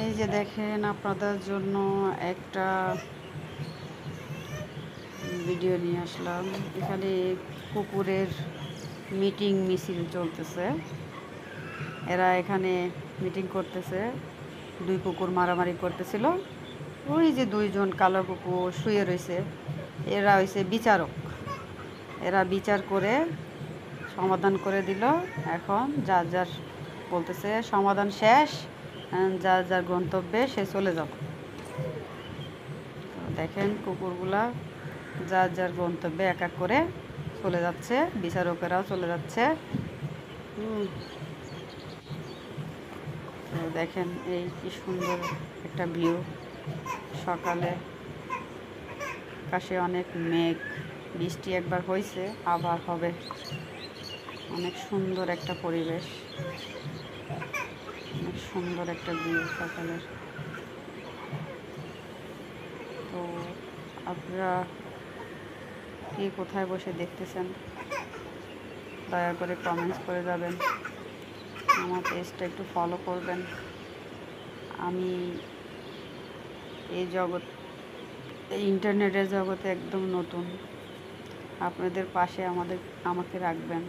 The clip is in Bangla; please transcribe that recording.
এই যে দেখেন আপনাদের জন্য একটা ভিডিও নিয়ে আসলাম। এখানে কুকুরের মিটিং মিছিল চলতেছে। এরা এখানে মিটিং করতেছে। দুই কুকুর মারামারি করতেছিল। ওই যে দুইজন কালো কুকুর শুয়ে রয়েছে, এরা হইছে বিচারক। এরা বিচার করে সমাধান করে দিল। এখন যার যার বলতেছে সমাধান শেষ, যার যার গন্তব্যে সে চলে যাব। দেখেন কুকুরগুলা যার যার গন্তব্যে এক এক করে চলে যাচ্ছে, বিচারকেরাও চলে যাচ্ছে। তো দেখেন এই কি সুন্দর একটা ভিউ। সকালে আকাশে অনেক মেঘ, বৃষ্টি একবার হয়েছে, আবার হবে। অনেক সুন্দর একটা পরিবেশ, অনেক সুন্দর একটা ভিউ সকালের। তো আপনারা কে কোথায় বসে দেখতেছেন দয়া করে কমেন্টস করে যাবেন। আমার পেজটা একটু ফলো করবেন। আমি এই এই ইন্টারনেটের জগতে একদম নতুন। আপনাদের পাশে আমাকে রাখবেন।